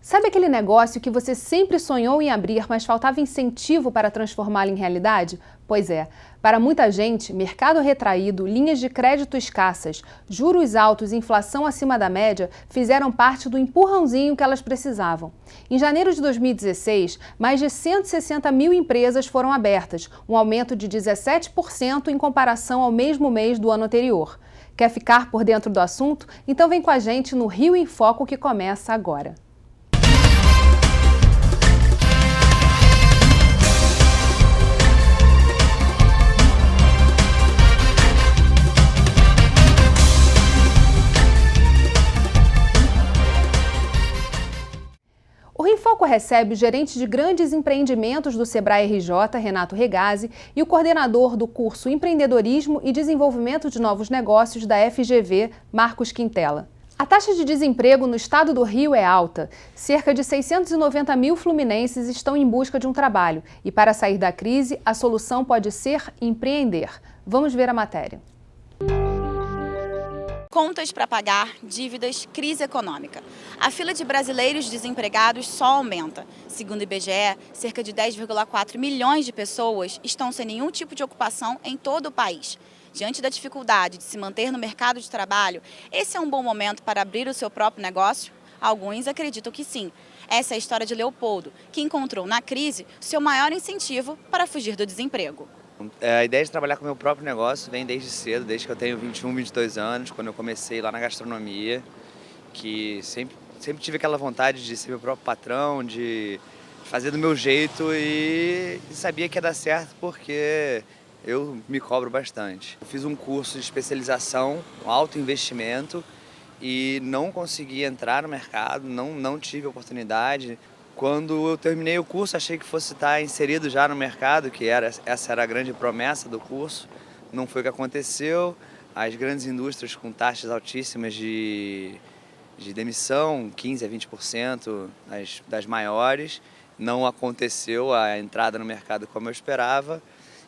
Sabe aquele negócio que você sempre sonhou em abrir, mas faltava incentivo para transformá-lo em realidade? Pois é, para muita gente, mercado retraído, linhas de crédito escassas, juros altos e inflação acima da média fizeram parte do empurrãozinho que elas precisavam. Em janeiro de 2016, mais de 160 mil empresas foram abertas, um aumento de 17% em comparação ao mesmo mês do ano anterior. Quer ficar por dentro do assunto? Então vem com a gente no Rio em Foco, que começa agora. O Rio em Foco recebe o gerente de grandes empreendimentos do Sebrae RJ, Renato Regazzi, e o coordenador do curso Empreendedorismo e Desenvolvimento de Novos Negócios da FGV, Marcos Quintela. A taxa de desemprego no estado do Rio é alta. Cerca de 690 mil fluminenses estão em busca de um trabalho. E para sair da crise, a solução pode ser empreender. Vamos ver a matéria. Contas para pagar, dívidas, crise econômica. A fila de brasileiros desempregados só aumenta. Segundo o IBGE, cerca de 10,4 milhões de pessoas estão sem nenhum tipo de ocupação em todo o país. Diante da dificuldade de se manter no mercado de trabalho, esse é um bom momento para abrir o seu próprio negócio? Alguns acreditam que sim. Essa é a história de Leopoldo, que encontrou na crise seu maior incentivo para fugir do desemprego. A ideia de trabalhar com o meu próprio negócio vem desde cedo, desde que eu tenho 21, 22 anos, quando eu comecei lá na gastronomia, que sempre tive aquela vontade de ser meu próprio patrão, de fazer do meu jeito e sabia que ia dar certo porque eu me cobro bastante. Eu fiz um curso de especialização, um alto investimento e não consegui entrar no mercado, não tive oportunidade. Quando eu terminei o curso, achei que fosse estar inserido já no mercado, essa era a grande promessa do curso. Não foi o que aconteceu. As grandes indústrias com taxas altíssimas de demissão, 15% a 20% das maiores. Não aconteceu a entrada no mercado como eu esperava.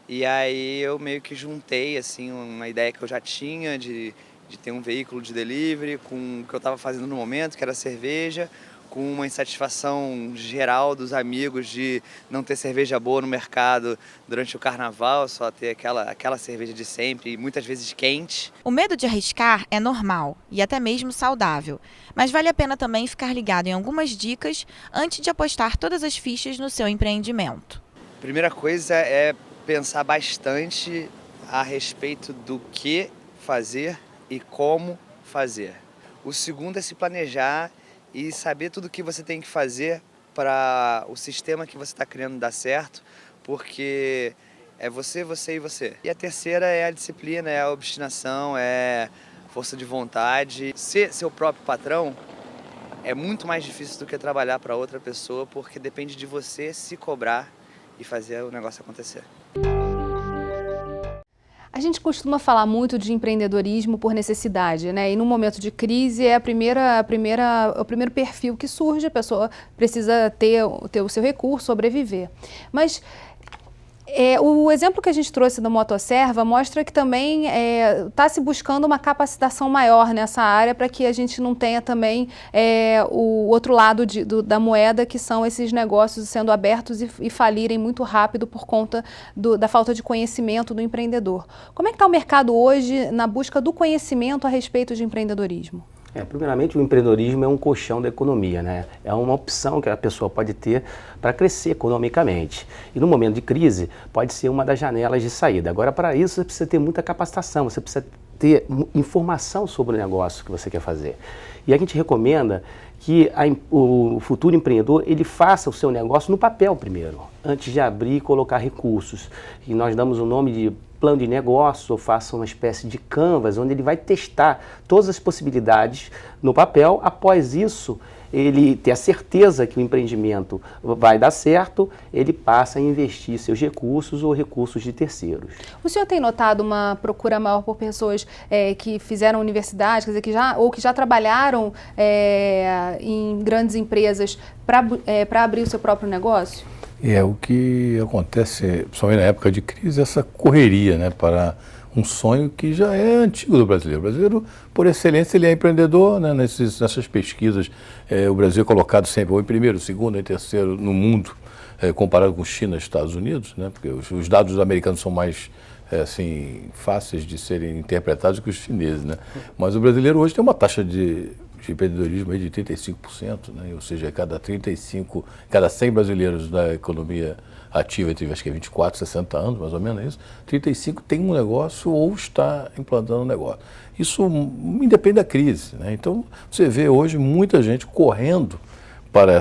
E aí eu meio que juntei assim, uma ideia que eu já tinha de ter um veículo de delivery com o que eu estava fazendo no momento, que era cerveja, com uma insatisfação geral dos amigos de não ter cerveja boa no mercado durante o carnaval, só ter aquela cerveja de sempre e muitas vezes quente. O medo de arriscar é normal e até mesmo saudável, mas vale a pena também ficar ligado em algumas dicas antes de apostar todas as fichas no seu empreendimento. A primeira coisa é pensar bastante a respeito do que fazer e como fazer. O segundo é se planejar e saber tudo o que você tem que fazer para o sistema que você está criando dar certo, porque é você, você e você. E a terceira é a disciplina, é a obstinação, é a força de vontade. Ser seu próprio patrão é muito mais difícil do que trabalhar para outra pessoa, porque depende de você se cobrar e fazer o negócio acontecer. A gente costuma falar muito de empreendedorismo por necessidade, né? E no momento de crise é o primeiro perfil que surge, a pessoa precisa ter o seu recurso, sobreviver. Mas o exemplo que a gente trouxe da Motosserva mostra que também está se buscando uma capacitação maior nessa área para que a gente não tenha também o outro lado da moeda, que são esses negócios sendo abertos e falirem muito rápido por conta da falta de conhecimento do empreendedor. Como é que está o mercado hoje na busca do conhecimento a respeito de empreendedorismo? Primeiramente, o empreendedorismo é um colchão da economia, né? É uma opção que a pessoa pode ter para crescer economicamente. E no momento de crise, pode ser uma das janelas de saída. Agora, para isso, você precisa ter muita capacitação, você precisa ter informação sobre o negócio que você quer fazer. E a gente recomenda que o futuro empreendedor ele faça o seu negócio no papel primeiro, antes de abrir e colocar recursos. E nós damos o nome de plano de negócio, ou faça uma espécie de canvas, onde ele vai testar todas as possibilidades no papel. Após isso, ele ter a certeza que o empreendimento vai dar certo, ele passa a investir seus recursos ou recursos de terceiros. O senhor tem notado uma procura maior por pessoas que fizeram universidade, quer dizer, que já trabalharam em grandes empresas para abrir o seu próprio negócio? O que acontece, principalmente na época de crise, essa correria, né, para um sonho que já é antigo do brasileiro. O brasileiro, por excelência, ele é empreendedor, né? Nessas pesquisas. O Brasil é colocado sempre ou em primeiro, segundo, em terceiro no mundo, comparado com China e Estados Unidos, né? Porque os dados americanos são mais assim, fáceis de serem interpretados que os chineses, né? Mas o brasileiro hoje tem uma taxa de empreendedorismo aí de 35%, né? Ou seja, cada 100 brasileiros da economia ativa entre, acho que 24 e 60 anos, mais ou menos isso, 35 tem um negócio ou está implantando um negócio. Isso independe da crise, né? Então, você vê hoje muita gente correndo para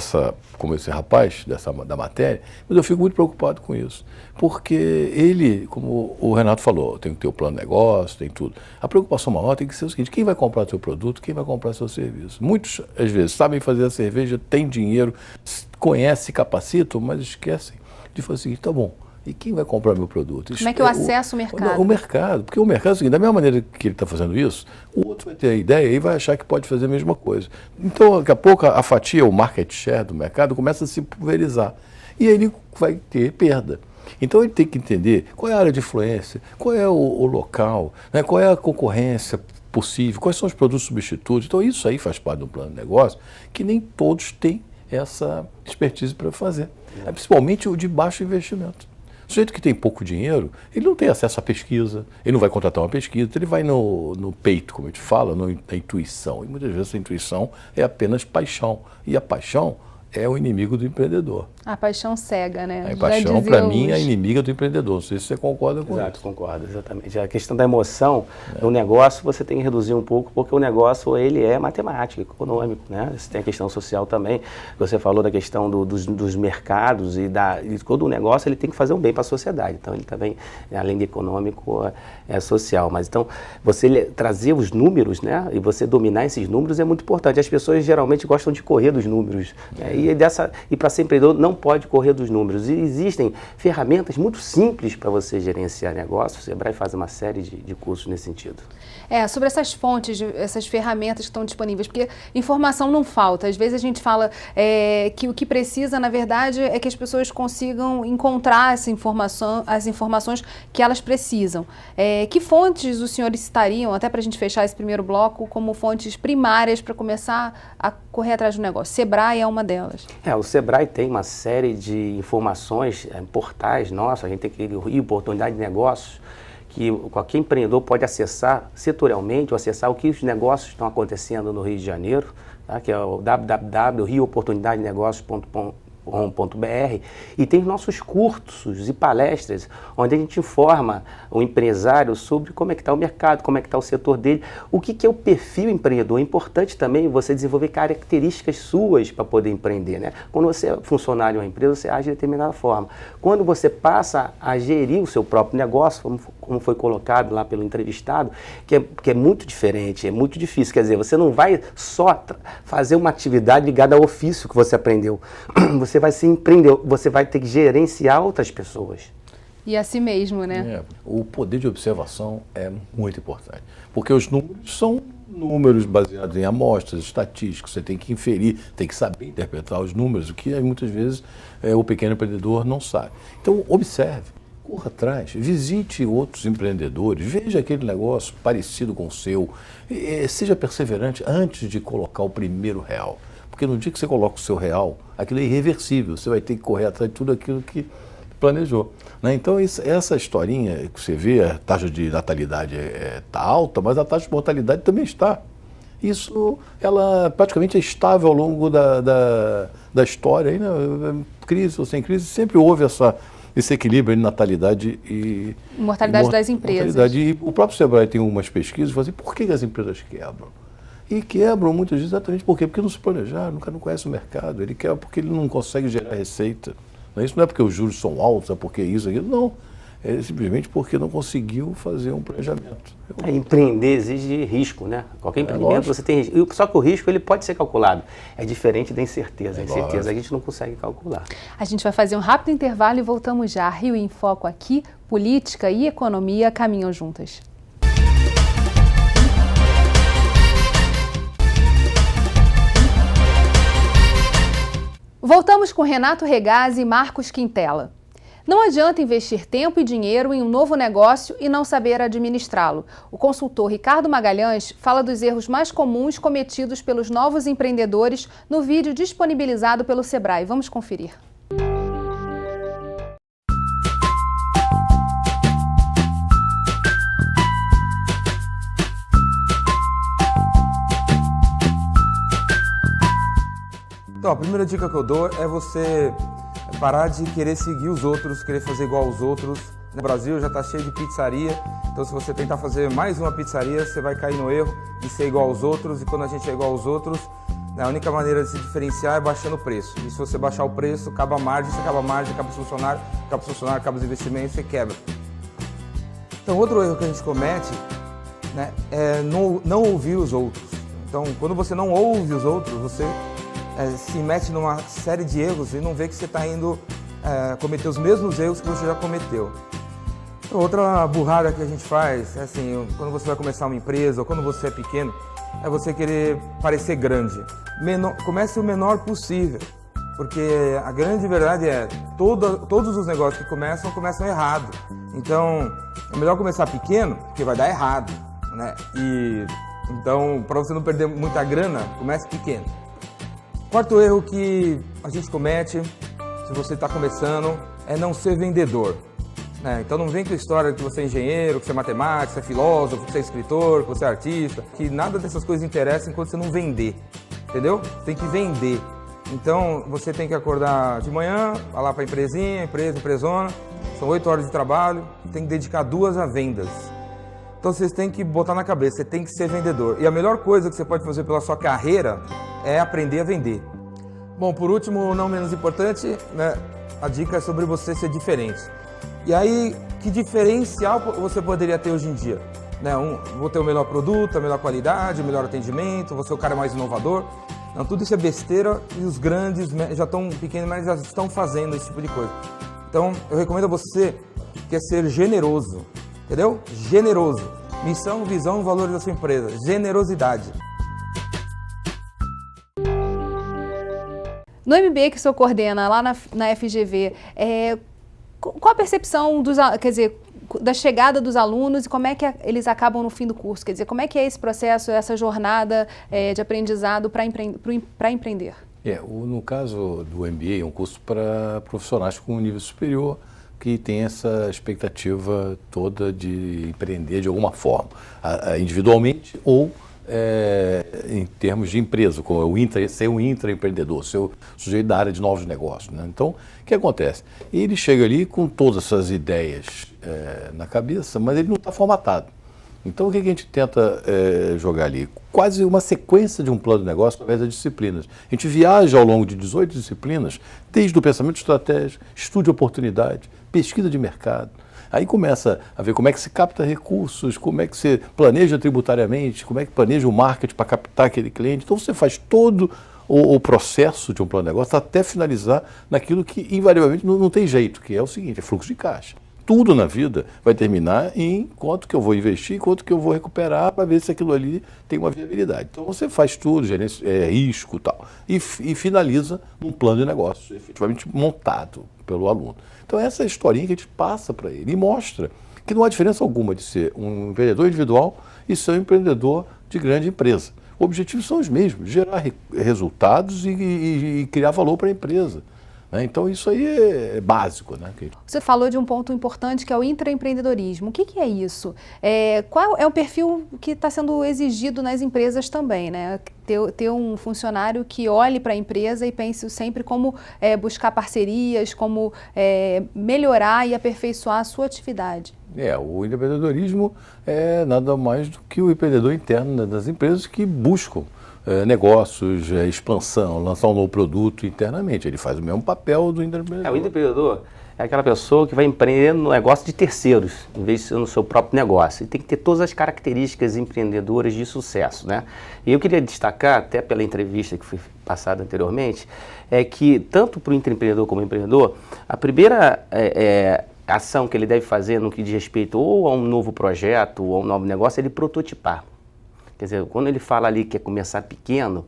como esse rapaz da matéria, mas eu fico muito preocupado com isso, porque ele, como o Renato falou, tem que ter o plano de negócio, tem tudo. A preocupação maior tem que ser o seguinte: quem vai comprar seu produto, quem vai comprar seu serviço? Muitos, às vezes, sabem fazer a cerveja, têm dinheiro, conhecem, capacitam, mas esquecem de fazer o seguinte: tá bom, e quem vai comprar meu produto? Como é que eu acesso o mercado? O mercado, porque o mercado é o seguinte: da mesma maneira que ele está fazendo isso, o outro vai ter a ideia e vai achar que pode fazer a mesma coisa. Então, daqui a pouco, a fatia, o market share do mercado começa a se pulverizar. E aí ele vai ter perda. Então, ele tem que entender qual é a área de influência, qual é o local, né, qual é a concorrência possível, quais são os produtos substitutos. Então, isso aí faz parte do plano de negócio, que nem todos têm essa expertise para fazer. Principalmente o de baixo investimento. O sujeito que tem pouco dinheiro, ele não tem acesso à pesquisa, ele não vai contratar uma pesquisa, ele vai no peito, como a gente fala, na intuição. E muitas vezes a intuição é apenas paixão. E a paixão é o inimigo do empreendedor. A paixão cega, né? A paixão, para mim, é a inimiga do empreendedor. Não sei se você concorda com isso. Exato, concordo, exatamente. A questão da emoção, no negócio você tem que reduzir um pouco, porque o negócio, ele é matemático, econômico, né? Você tem a questão social também. Você falou da questão dos mercados e todo o negócio, ele tem que fazer um bem para a sociedade. Então, ele também, além de econômico, é social. Mas, então, você trazer os números, né? E você dominar esses números é muito importante. As pessoas, geralmente, gostam de correr dos números, né? E para ser empreendedor, não pode correr dos números. E existem ferramentas muito simples para você gerenciar negócios. O Sebrae faz uma série de cursos nesse sentido. Sobre essas fontes, essas ferramentas que estão disponíveis, porque informação não falta. Às vezes a gente fala que o que precisa, na verdade, é que as pessoas consigam encontrar as informações que elas precisam. Que fontes os senhores citariam, até para a gente fechar esse primeiro bloco, como fontes primárias para começar a correr atrás do negócio? Sebrae é uma delas. O Sebrae tem uma série de informações, portais nossos, a gente tem que ir oportunidade de negócios, que qualquer empreendedor pode acessar setorialmente, ou acessar o que os negócios estão acontecendo no Rio de Janeiro, tá? Que é o www.rioportunidadenegócios.com.br, e tem nossos cursos e palestras onde a gente informa o empresário sobre como é que está o mercado, como é que está o setor dele, o que é o perfil empreendedor. É importante também você desenvolver características suas para poder empreender, né? Quando você é funcionário de uma empresa, você age de determinada forma. Quando você passa a gerir o seu próprio negócio, como foi colocado lá pelo entrevistado, que é muito diferente, é muito difícil. Quer dizer, você não vai só fazer uma atividade ligada ao ofício que você aprendeu. Você vai ser empreendedor, você vai ter que gerenciar outras pessoas. E a si mesmo, né? O poder de observação é muito importante, porque os números são números baseados em amostras, estatísticos, você tem que inferir, tem que saber interpretar os números, o que muitas vezes o pequeno empreendedor não sabe. Então, observe, corra atrás, visite outros empreendedores, veja aquele negócio parecido com o seu, seja perseverante antes de colocar o primeiro real. Porque no dia que você coloca o seu real, aquilo é irreversível, você vai ter que correr atrás de tudo aquilo que planejou, né? Então, essa historinha que você vê, a taxa de natalidade está alta, mas a taxa de mortalidade também está. Isso, ela praticamente é estável ao longo da história, aí, né? Crise ou sem crise, sempre houve esse equilíbrio entre natalidade e mortalidade das empresas. E o próprio Sebrae tem umas pesquisas que falam assim: por que as empresas quebram? E quebram muitas vezes exatamente por quê? Porque não se planejaram, o cara não conhece o mercado, ele quebra porque ele não consegue gerar receita. Isso não é porque os juros são altos, é porque isso, aquilo, não. É simplesmente porque não conseguiu fazer um planejamento. Empreender exige risco, né? Qualquer empreendimento você tem risco. Só que o risco ele pode ser calculado. É diferente da incerteza. A incerteza a gente não consegue calcular. A gente vai fazer um rápido intervalo e voltamos já. Rio em Foco aqui, política e economia caminham juntas. Voltamos com Renato Regazzi e Marcos Quintela. Não adianta investir tempo e dinheiro em um novo negócio e não saber administrá-lo. O consultor Ricardo Magalhães fala dos erros mais comuns cometidos pelos novos empreendedores no vídeo disponibilizado pelo Sebrae. Vamos conferir. Então, a primeira dica que eu dou é você parar de querer seguir os outros, querer fazer igual aos outros. No Brasil já está cheio de pizzaria, então se você tentar fazer mais uma pizzaria, você vai cair no erro de ser igual aos outros, e quando a gente é igual aos outros, a única maneira de se diferenciar é baixando o preço. E se você baixar o preço, acaba a margem, se acaba a margem, acaba o funcionário, acaba os investimentos, você quebra. Então, outro erro que a gente comete, né, é não ouvir os outros. Então, quando você não ouve os outros, você se mete numa série de erros e não vê que você está indo cometer os mesmos erros que você já cometeu. Então, outra burrada que a gente faz é assim, quando você vai começar uma empresa ou quando você é pequeno, é você querer parecer grande. Comece o menor possível, porque a grande verdade é todos os negócios que começam errado. Então, é melhor começar pequeno, porque vai dar errado, né? Então, para você não perder muita grana, comece pequeno. Quarto erro que a gente comete, se você está começando, é não ser vendedor. Então não vem com a história que você é engenheiro, que você é matemático, que você é filósofo, que você é escritor, que você é artista, que nada dessas coisas interessa enquanto você não vender, entendeu? Tem que vender. Então você tem que acordar de manhã, vai lá para a empresona, são 8 horas de trabalho, tem que dedicar 2 a vendas. Então vocês têm que botar na cabeça, você tem que ser vendedor. E a melhor coisa que você pode fazer pela sua carreira é aprender a vender. Bom, por último, não menos importante, né, a dica é sobre você ser diferente. E aí, que diferencial você poderia ter hoje em dia? Vou ter o melhor produto, a melhor qualidade, o melhor atendimento, vou ser o cara mais inovador. Não, tudo isso é besteira e os grandes já estão pequenos, mas já estão fazendo esse tipo de coisa. Então, eu recomendo a você que é ser generoso, entendeu? Generoso. Missão, visão, valores da sua empresa. Generosidade. No MBA que o senhor coordena lá na FGV, qual a percepção da chegada dos alunos e como é que eles acabam no fim do curso? Quer dizer, como é que é esse processo, essa jornada de aprendizado para empreender? No caso do MBA, é um curso para profissionais com um nível superior que tem essa expectativa toda de empreender de alguma forma, individualmente ou em termos de empresa, como ser um intraempreendedor, ser o sujeito da área de novos negócios, né? Então, o que acontece? Ele chega ali com todas essas ideias na cabeça, mas ele não está formatado. Então, o que a gente tenta jogar ali? Quase uma sequência de um plano de negócio através das disciplinas. A gente viaja ao longo de 18 disciplinas, desde o pensamento estratégico, estudo de oportunidade, pesquisa de mercado. Aí começa a ver como é que se capta recursos, como é que se planeja tributariamente, como é que planeja o marketing para captar aquele cliente. Então você faz todo o processo de um plano de negócio até finalizar naquilo que invariavelmente não tem jeito, que é o seguinte, é fluxo de caixa. Tudo na vida vai terminar em quanto que eu vou investir, quanto que eu vou recuperar para ver se aquilo ali tem uma viabilidade. Então você faz tudo, risco e tal, e finaliza num plano de negócio efetivamente montado pelo aluno. Então essa é a historinha que a gente passa para ele e mostra que não há diferença alguma de ser um empreendedor individual e ser um empreendedor de grande empresa. Os objetivos são os mesmos, gerar resultados e criar valor para a empresa. Então isso aí é básico, né? Você falou de um ponto importante que é o intraempreendedorismo. O que é isso? Qual é o perfil que está sendo exigido nas empresas também, né? Ter um funcionário que olhe para a empresa e pense sempre como buscar parcerias, como melhorar e aperfeiçoar a sua atividade. O empreendedorismo é nada mais do que o empreendedor interno das empresas que buscam negócios, expansão, lançar um novo produto internamente. Ele faz o mesmo papel do empreendedor. O empreendedor é aquela pessoa que vai empreender no negócio de terceiros, em vez de ser no seu próprio negócio. E tem que ter todas as características empreendedoras de sucesso, né? E eu queria destacar, até pela entrevista que foi passada anteriormente, que tanto para o intraempreendedor como empreendedor, a primeira ação que ele deve fazer no que diz respeito ou a um novo projeto ou a um novo negócio é ele prototipar. Quer dizer, quando ele fala ali que é começar pequeno,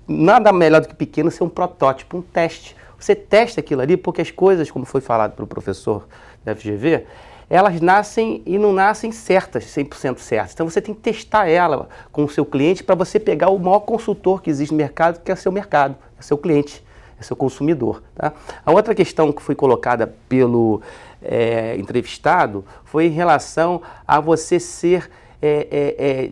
nada melhor do que pequeno ser um protótipo, um teste. Você testa aquilo ali, porque as coisas, como foi falado pelo professor da FGV, elas nascem e não nascem certas, 100% certas. Então você tem que testar ela com o seu cliente para você pegar o maior consultor que existe no mercado, que é seu mercado, é seu cliente, é seu consumidor. Tá? A outra questão que foi colocada pelo entrevistado foi em relação a você ser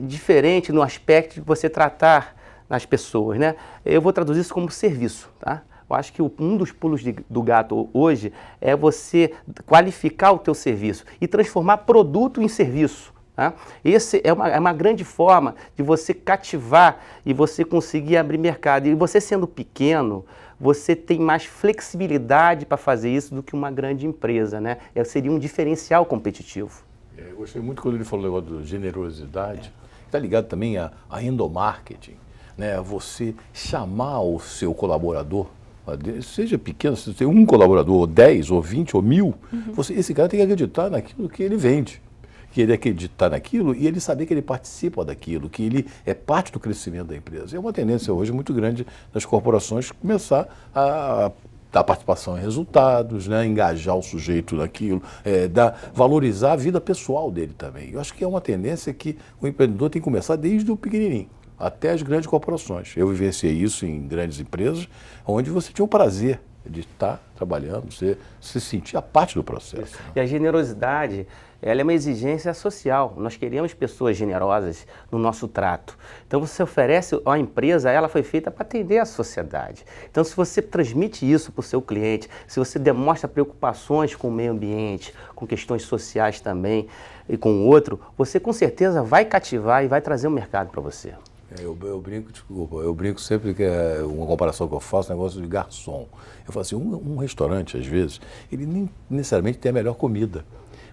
diferente no aspecto de você tratar as pessoas, né? Eu vou traduzir isso como serviço, tá? Eu acho que um dos pulos do gato hoje é você qualificar o teu serviço e transformar produto em serviço. Tá? Esse é uma grande forma de você cativar e você conseguir abrir mercado. E você sendo pequeno, você tem mais flexibilidade para fazer isso do que uma grande empresa, né? Seria um diferencial competitivo. Eu gostei muito quando ele falou o negócio de generosidade. Está ligado também a endomarketing, né? Você chamar o seu colaborador, seja pequeno, se você tem um colaborador, ou 10, ou 20, ou 1000, esse cara tem que acreditar naquilo que ele vende. Que ele acreditar naquilo e ele saber que ele participa daquilo, que ele é parte do crescimento da empresa. É uma tendência hoje muito grande das corporações começar a dar participação em resultados, né, engajar o sujeito naquilo, valorizar a vida pessoal dele também. Eu acho que é uma tendência que o empreendedor tem que começar desde o pequenininho até as grandes corporações. Eu vivenciei isso em grandes empresas, onde você tinha o prazer de estar trabalhando, você se sentir a parte do processo. E a generosidade, ela é uma exigência social. Nós queremos pessoas generosas no nosso trato. Então você oferece a empresa, ela foi feita para atender a sociedade. Então se você transmite isso para o seu cliente, se você demonstra preocupações com o meio ambiente, com questões sociais também e com o outro, você com certeza vai cativar e vai trazer um mercado para você. Eu brinco sempre que é uma comparação que eu faço, negócio de garçom. Eu falo assim, um restaurante, às vezes, ele nem necessariamente tem a melhor comida.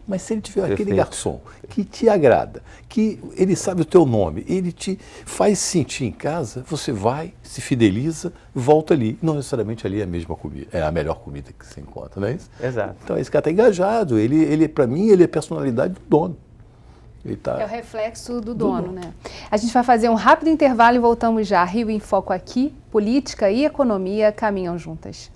Mas se ele tiver aquele garçom que te agrada, que ele sabe o teu nome, ele te faz sentir em casa, você vai, se fideliza, volta ali. Não necessariamente ali é a mesma comida, é a melhor comida que você encontra, não é isso? Exato. Então esse cara está engajado, ele para mim, ele é a personalidade do dono. É o reflexo do dono, né? A gente vai fazer um rápido intervalo e voltamos já. Rio em Foco aqui, política e economia caminham juntas.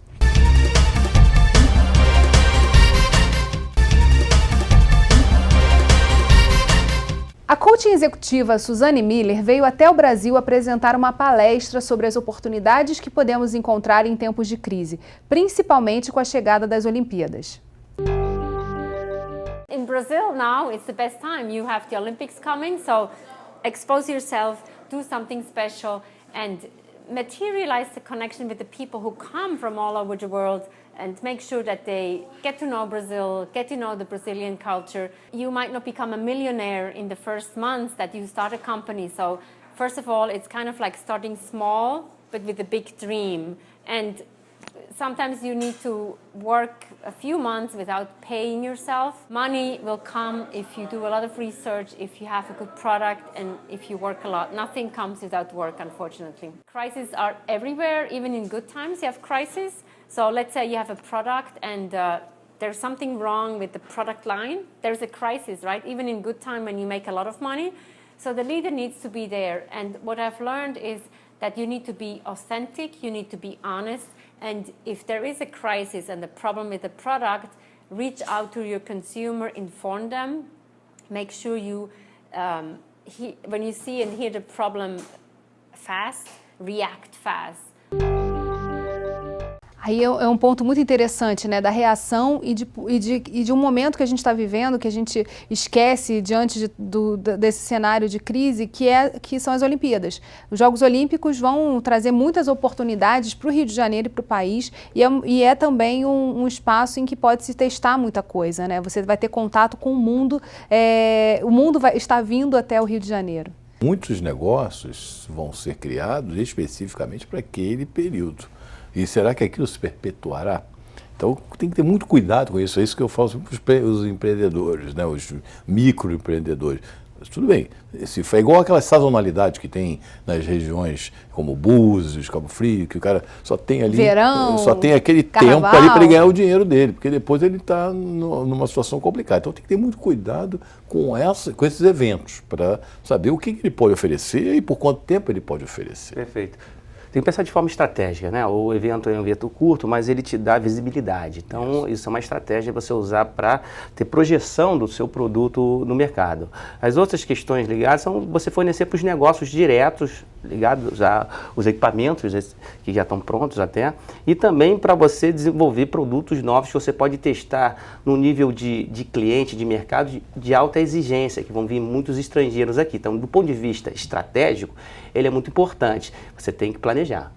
A coaching executiva Suzane Miller veio até o Brasil apresentar uma palestra sobre as oportunidades que podemos encontrar em tempos de crise, principalmente com a chegada das Olimpíadas. In Brazil now, it's the best time. You have the Olympics coming, so expose yourself, do something special, and materialize the connection with the people who come from all over the world, and make sure that they get to know Brazil, get to know the Brazilian culture. You might not become a millionaire in the first months that you start a company. So first of all, it's kind of like starting small, but with a big dream. And sometimes you need to work a few months without paying yourself. Money will come if you do a lot of research, if you have a good product, and if you work a lot. Nothing comes without work, unfortunately. Crises are everywhere, even in good times you have crises. So let's say you have a product and there's something wrong with the product line. There's a crisis, right? Even in good time when you make a lot of money. So the leader needs to be there. And what I've learned is that you need to be authentic, you need to be honest. And if there is a crisis and a problem with the product, reach out to your consumer, inform them, make sure you, when you see and hear the problem fast, react fast. Aí é um ponto muito interessante, né, da reação e de um momento que a gente está vivendo, que a gente esquece diante desse cenário de crise, que são as Olimpíadas. Os Jogos Olímpicos vão trazer muitas oportunidades para o Rio de Janeiro e para o país, e é também um espaço em que pode se testar muita coisa, né? Você vai ter contato com o mundo está vindo até o Rio de Janeiro. Muitos negócios vão ser criados especificamente para aquele período. E será que aquilo se perpetuará? Então tem que ter muito cuidado com isso. É isso que eu falo para os empreendedores, né? Os microempreendedores. Mas tudo bem, é igual aquela sazonalidade que tem nas regiões como Búzios, Cabo Frio, que o cara só tem ali, verão, só tem aquele carnaval. tempo ali para ele ganhar o dinheiro dele, porque depois ele está numa situação complicada. Então tem que ter muito cuidado com esses eventos, para saber o que ele pode oferecer e por quanto tempo ele pode oferecer. Perfeito. Tem que pensar de forma estratégica, né? O evento é um evento curto, mas ele te dá visibilidade. Então, isso é uma estratégia você usar para ter projeção do seu produto no mercado. As outras questões ligadas são você fornecer para os negócios diretos, ligados aos equipamentos que já estão prontos até, e também para você desenvolver produtos novos que você pode testar no nível de cliente, de mercado de alta exigência, que vão vir muitos estrangeiros aqui. Então, do ponto de vista estratégico, ele é muito importante. Você tem que planejar.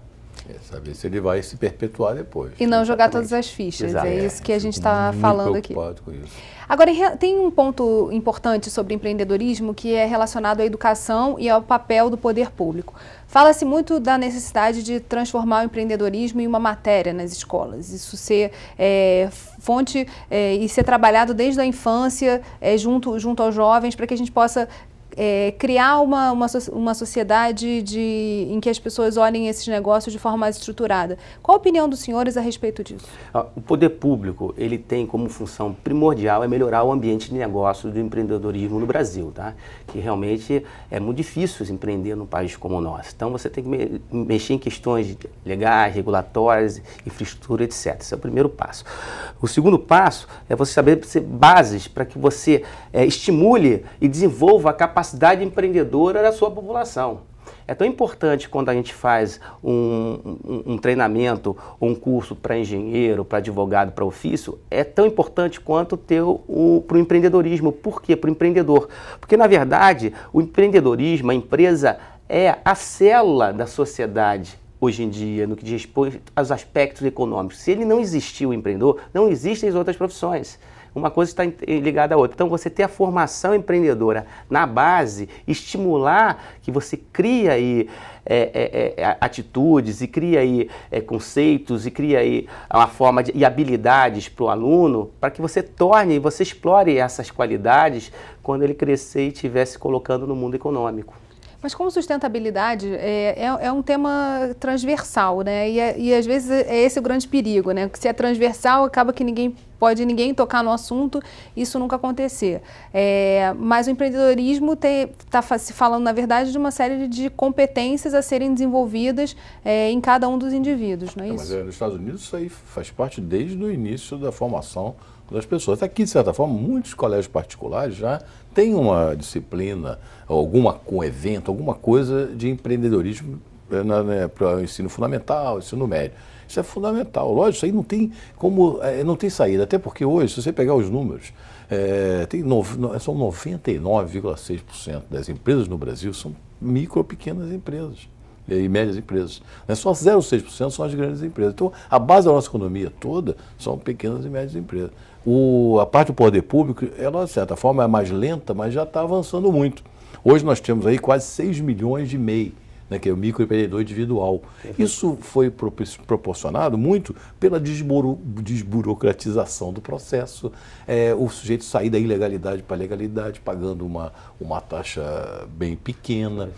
Saber se ele vai se perpetuar depois. E não jogar todas as fichas. Exato. É isso que a gente está falando aqui. Com isso. Agora, tem um ponto importante sobre empreendedorismo que é relacionado à educação e ao papel do poder público. Fala-se muito da necessidade de transformar o empreendedorismo em uma matéria nas escolas. Isso ser fonte e ser trabalhado desde a infância, junto aos jovens, para que a gente possa criar uma sociedade em que as pessoas olhem esses negócios de forma mais estruturada. Qual a opinião dos senhores a respeito disso? O poder público, ele tem como função primordial melhorar o ambiente de negócio do empreendedorismo no Brasil, tá? Que realmente é muito difícil empreender num país como o nosso. Então você tem que mexer em questões legais, regulatórias, infraestrutura, etc. Esse é o primeiro passo. O segundo passo é você saber bases para que você estimule e desenvolva a capacidade empreendedora da sua população. É tão importante quando a gente faz um treinamento ou um curso para engenheiro, para advogado, para ofício, é tão importante quanto ter para o empreendedorismo. Por quê? Para o empreendedor. Porque, na verdade, o empreendedorismo, a empresa, é a célula da sociedade hoje em dia, no que diz respeito aos aspectos econômicos. Se ele não existir, o empreendedor, não existem as outras profissões. Uma coisa está ligada à outra. Então, você ter a formação empreendedora na base, estimular que você cria aí atitudes e cria aí conceitos e cria aí uma forma e habilidades para o aluno, para que você você explore essas qualidades quando ele crescer e estiver se colocando no mundo econômico. Mas como sustentabilidade é um tema transversal, né? E às vezes é esse o grande perigo, né? Se é transversal, acaba que ninguém tocar no assunto, isso nunca acontecer. Mas o empreendedorismo está se falando, na verdade, de uma série de competências a serem desenvolvidas em cada um dos indivíduos, não é isso? Mas nos Estados Unidos isso aí faz parte desde o início da formação das pessoas. Aqui, de certa forma, muitos colégios particulares já têm uma disciplina, um evento, alguma coisa de empreendedorismo para o ensino fundamental, ensino médio. Isso é fundamental. Lógico, isso aí não tem saída. Até porque hoje, se você pegar os números, são 99,6% das empresas no Brasil são micro, pequenas empresas e médias empresas. Só 0,6% são as grandes empresas. Então, a base da nossa economia toda são pequenas e médias empresas. A parte do poder público, ela, de certa forma, é mais lenta, mas já está avançando muito. Hoje nós temos aí quase 6 milhões de MEI, né, que é o microempreendedor individual. Isso foi proporcionado muito pela desburocratização do processo, o sujeito sair da ilegalidade para a legalidade, pagando uma taxa bem pequena,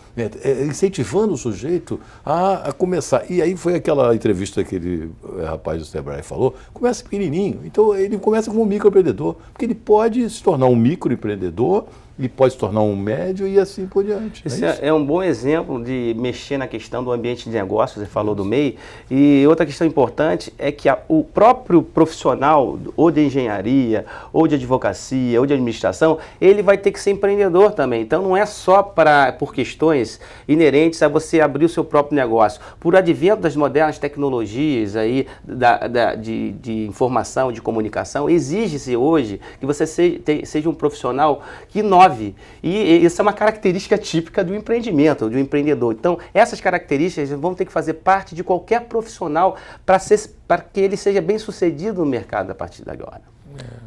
incentivando o sujeito a começar. E aí foi aquela entrevista que aquele rapaz do Sebrae falou, começa pequenininho, então ele começa como um microempreendedor, porque ele pode se tornar um microempreendedor, ele pode se tornar um médio e assim por diante. Esse é um bom exemplo de mexer na questão do ambiente de negócios, você falou do MEI. E outra questão importante é que o próprio profissional, ou de engenharia, ou de advocacia, ou de administração, ele vai ter que ser empreendedor também. Então não é só por questões inerentes a você abrir o seu próprio negócio. Por advento das modernas tecnologias aí, de informação, de comunicação, exige-se hoje que você seja um profissional que inove. E isso é uma característica típica do empreendimento, do empreendedor. Então, essas características vão ter que fazer parte de qualquer profissional para que ele seja bem sucedido no mercado a partir de agora.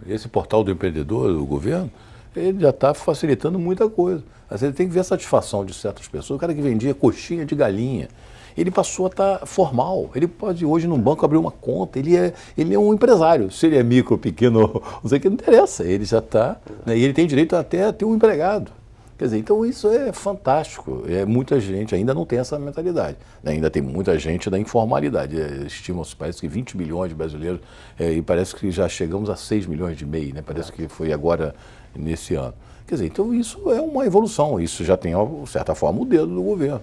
Esse portal do empreendedor, do governo, ele já está facilitando muita coisa. Mas ele tem que ver a satisfação de certas pessoas. O cara que vendia coxinha de galinha, ele passou a estar formal. Ele pode hoje num banco abrir uma conta, ele é um empresário. Se ele é micro, pequeno, não sei o que, não interessa. Ele já está, né, e ele tem direito até a ter um empregado. Quer dizer, então isso é fantástico. Muita gente ainda não tem essa mentalidade. Ainda tem muita gente da informalidade. Estimam-se, parece que 20 milhões de brasileiros, e parece que já chegamos a 6 milhões de MEI, né? Parece que foi agora nesse ano. Quer dizer, então isso é uma evolução. Isso já tem, de certa forma, o dedo do governo.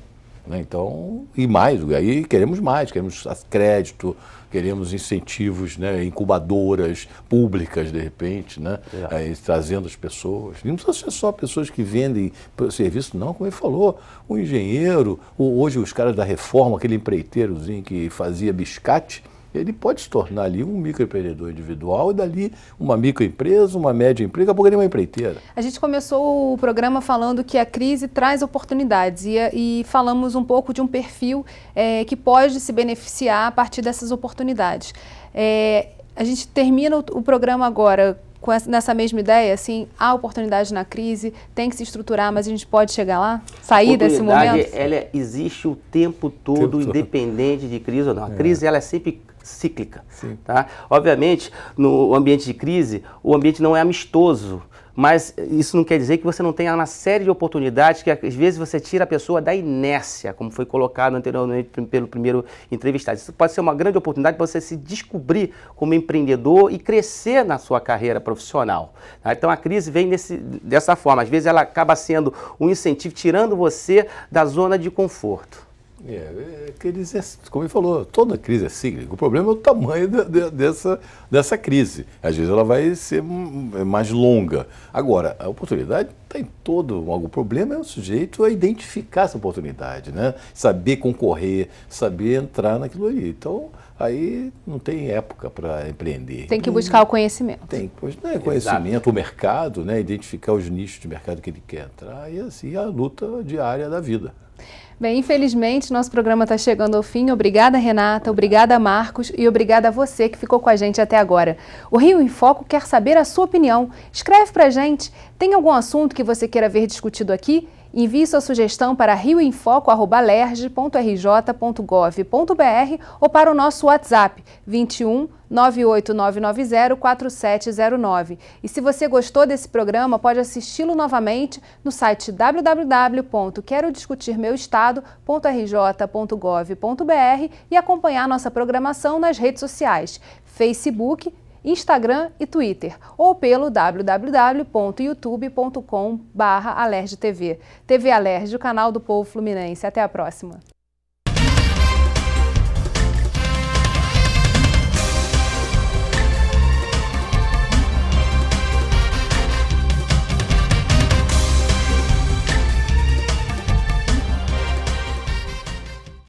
né? Então, e mais, aí queremos mais, queremos crédito, queremos incentivos, né, incubadoras públicas, de repente, né, trazendo as pessoas. E não precisa ser só pessoas que vendem serviço, não, como ele falou, o engenheiro, hoje os caras da reforma, aquele empreiteirozinho que fazia biscate, ele pode se tornar ali um microempreendedor individual e dali uma microempresa, uma média empresa, daqui a pouco ele é uma empreiteira. A gente começou o programa falando que a crise traz oportunidades e falamos um pouco de um perfil que pode se beneficiar a partir dessas oportunidades. A gente termina o programa agora nessa mesma ideia, assim, há oportunidade na crise, tem que se estruturar, mas a gente pode chegar lá, sair desse momento? Ela existe o tempo todo, independente de crise ou não. A crise ela é sempre cíclica. Tá? Obviamente, no ambiente de crise, o ambiente não é amistoso, mas isso não quer dizer que você não tenha uma série de oportunidades que às vezes você tira a pessoa da inércia, como foi colocado anteriormente pelo primeiro entrevistado. Isso pode ser uma grande oportunidade para você se descobrir como empreendedor e crescer na sua carreira profissional. Tá? Então a crise vem dessa forma, às vezes ela acaba sendo um incentivo, tirando você da zona de conforto. Como ele falou, toda crise é cíclica. O problema é o tamanho dessa crise. Às vezes ela vai ser mais longa. Agora, a oportunidade está em todo. O problema é o sujeito a identificar essa oportunidade, né? Saber concorrer, saber entrar naquilo ali. Então, aí não tem época para empreender. Tem que buscar o conhecimento. Tem, conhecimento, o mercado, né? Identificar os nichos de mercado que ele quer entrar e assim a luta diária da vida. Bem, infelizmente, nosso programa está chegando ao fim. Obrigada, Renata, obrigada, Marcos, e obrigada a você que ficou com a gente até agora. O Rio em Foco quer saber a sua opinião. Escreve pra gente. Tem algum assunto que você queira ver discutido aqui? Envie sua sugestão para rioemfoco@lerj.rj.gov.br ou para o nosso WhatsApp 21 98990 4709. E se você gostou desse programa, pode assisti-lo novamente no site www.querodiscutirmeuestado.rj.gov.br e acompanhar nossa programação nas redes sociais, Facebook, Instagram e Twitter, ou pelo www.youtube.com/alerjtv. TV Alerj, o canal do povo fluminense. Até a próxima.